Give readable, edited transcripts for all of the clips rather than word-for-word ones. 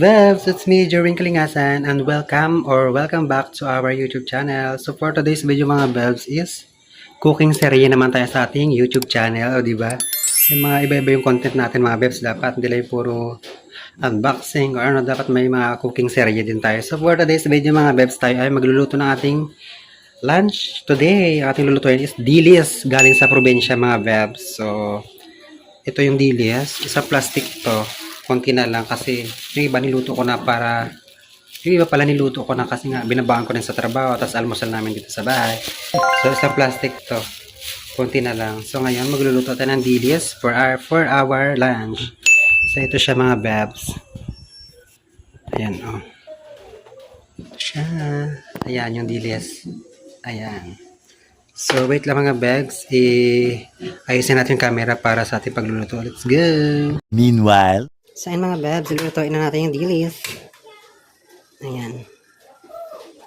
Vebs, it's me, Jerwin Kalingasan, and welcome back to our YouTube channel. So for today's video mga Vebs is cooking serye naman tayo sa ating YouTube channel, o diba? Yung mga iba-iba yung content natin mga Vebs, dapat hindi lang puro unboxing or ano, dapat may mga cooking serye din tayo. So for today's video mga Vebs, tayo ay magluluto ng ating lunch today. Ang ating lulutuin is dilis, galing sa probinsya mga Vebs. So ito yung dilis, isa plastic to. Konti na lang kasi yung iba niluto ko na yung iba pala niluto ko na kasi nga binabahan ko din sa trabaho tapos almusal namin dito sa bahay. So isang plastic to, konti na lang. So ngayon magluluto tayo ng dilis for our lunch. So ito siya mga Babs. Ayan oh. Ito siya. Ayan yung dilis. Ayan. So wait lang mga Bags, ayusin natin yung camera para sa ating pagluluto. Let's go! Meanwhile, So ayun mga Babs, lulutuin na natin yung dilis. Ayan.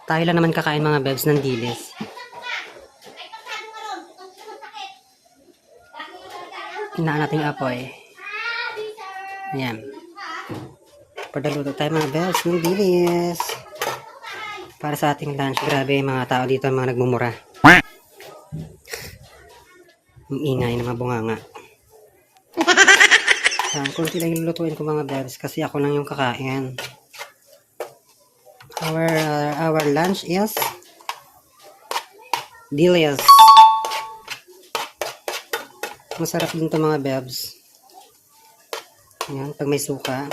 Tayo lang naman kakain mga Babs ng dilis. Hinaan natin yung apoy. Ayan. Padaluto tayo mga Babs ng dilis. Para sa ating lunch. Grabe yung mga tao dito, mga nagmumura. Ang ingay ng mga bunganga. Kunti lang yung lulutuin ko mga Babs kasi ako lang yung kakain. Our lunch is dilis. Masarap din to mga Babs. Ayan, pag may suka.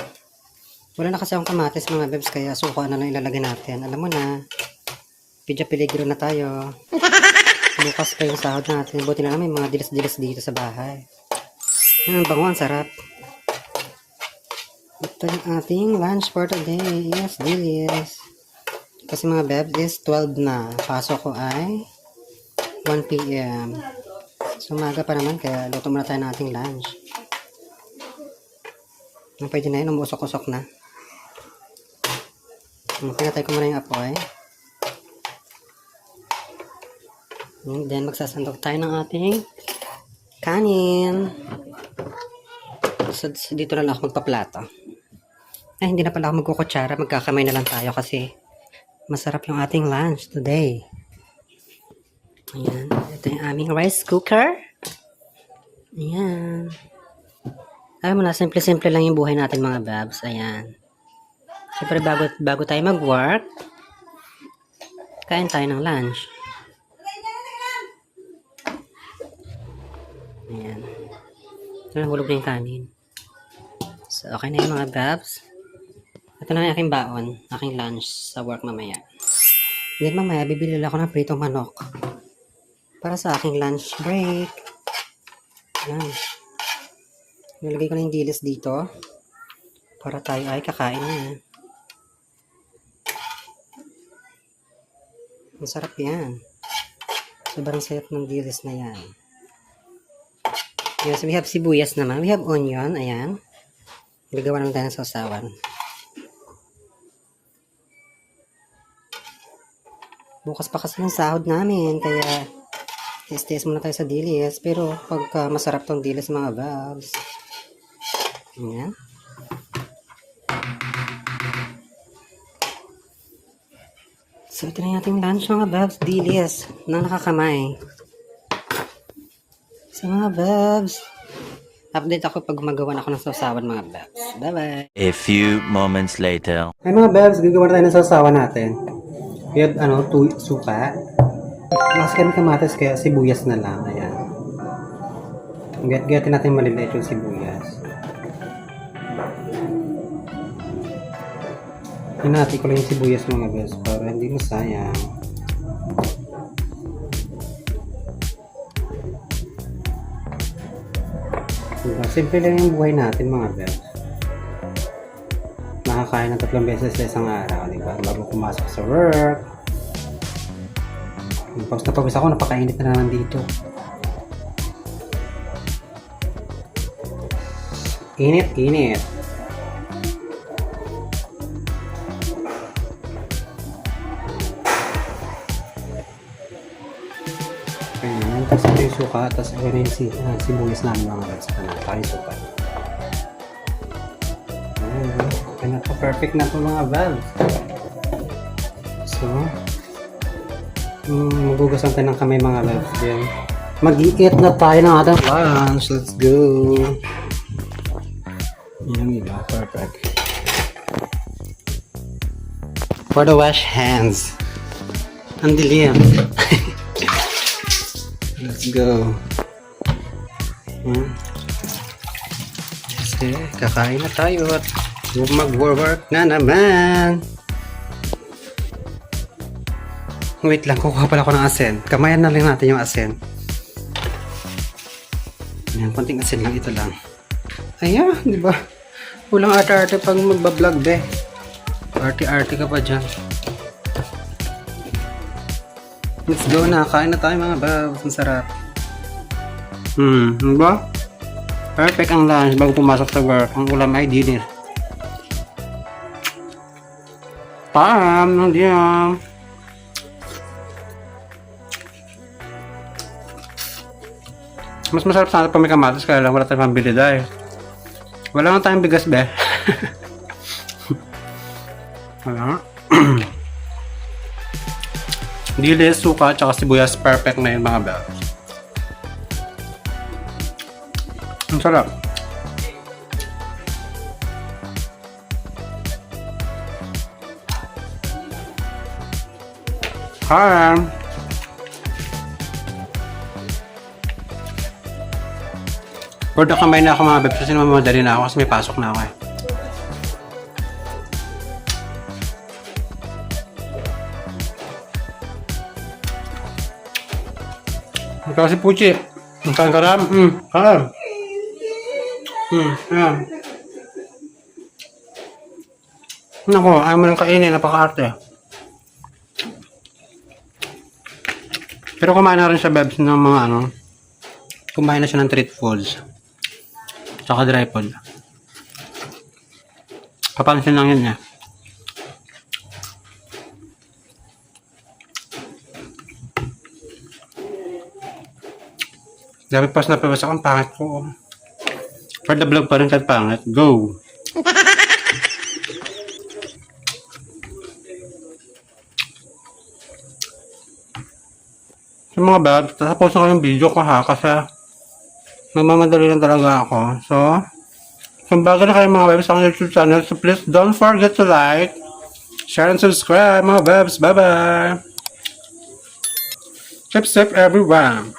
Wala na kasi akong kamatis mga Babs kaya suka na lang ilalagay natin. Alam mo na, pidya peligro na tayo. Bukas pa yung sahod natin. Buti na lang may mga dilis-dilis dito sa bahay. Ang bango, ang sarap. Ito yung ating lunch for today. Yes, dilis. Kasi mga Babs is 12 na. Pasok ko ay 1 PM. So umaga pa naman kaya luto muna tayo ng ating lunch. Pwede na yun, umusok-usok na. Pinatay ko muna yung apoy. And then magsasandok tayo ng ating kanin. So dito na lang ako magpaplato. Ay, hindi na pala ako magkukutsara. Magkakamay na lang tayo kasi masarap yung ating lunch today. Ayan. Ito yung aming rice cooker. Ayan. Alam mo na, simple-simple lang yung buhay natin mga Babs. Ayan. Siyempre, bago tayo mag-work, kain tayo ng lunch. Ayan. Ito na, hulog na yung kanin. So, okay na yung mga Babs. Ito na yung aking baon, aking lunch sa work mamaya. Then mamaya, bibili lang ako ng pritong manok para sa aking lunch break. Ayan. Nilagay ko na yung dilis dito para tayo ay kakain na. Masarap yan. Sobrang sarap ng dilis na yan. Yes, we have sibuyas naman. We have onion. Ayan. Gagawa naman tayo ng sausawan. Bukas pa kasi yung sahod namin. Kaya, test muna tayo sa dilis. Pero, pagka masarap tong dilis mga Babs. Ayan. So, ito na yung ating lunch mga Babs. Dilis na nakakamay. So, mga Babs, update ako pag gumagawa na ako ng sausawan mga Babs. Bye-bye! a few moments later. Ay mga Babs, gagawa na tayo ng sausawan natin. Kaya, suka. Mas kami kamatis kaya sibuyas na lang. Ayan. Gayatin natin maliliit yung sibuyas. Hinati ko lang yung sibuyas mga Babs para hindi masayang. Diba? Simple lang yung buhay natin mga Babs. Nakakain ng 3 beses sa isang araw, diba? Bago pumasok sa work. Pag napawis ako, napakainit na naman dito. Init. Ayan, tapos ito yung suka, tapos ito yung sibuyas namin mga Babs. Saka yung suka. Ayan. Pinaka-perfect na po mga valves. So, magugasan tayo ng kamay mga valves din. Mag-i-eat na tayo ng ating lunch. Let's go! Yan, diba? Perfect. For the wash hands. Ang dilim. Let's go. Kasi kakain na tayo at mag-work na naman. Wait lang, kukuha pala ako ng asin. Kamayan na lang natin yung asin. Ayan, konting asin lang, ito lang. Ayan, di ba? Walang arte-arte pag magbablog, be. Arte-arte ka pa dyan. Let's go na, kain na tayo mga babs. Ang sarap. Di ba? Perfect ang lunch bago pumasok sa work. Ang ulam ay dinner. Pam, diyan. Mas masarap sana pa may kamatis kaya lang wala tayong pambili dahil wala nga tayong bigas, be. Wala. Dilis, suka, tsaka sibuyas. Perfect na yun mga bel. Ang sarap. Hi! Or na kamay na ako mga beb kasi mamadali na ako kasi may pasok na ako eh. Kasi puchi. Ang karam. Karam. Ayan. Nako, ayaw mo lang kainin. Napaka-arte. Pero kumain na rin siya, bebs, ng mga ano. Kumain na siya ng treat foods. Tsaka dry food. Kapansin lang yun niya. Dapat pas na pabasak ang pangit ko. For the vlog pa rin kahit pangit. Go! So mga bad, tapos na ko yung video ko ha kasi nagmamadali lang talaga ako. So, kung bago na kayo mga webs sa YouTube channel, so please don't forget to like, share, and subscribe mga webs. Bye-bye! Keep safe everyone!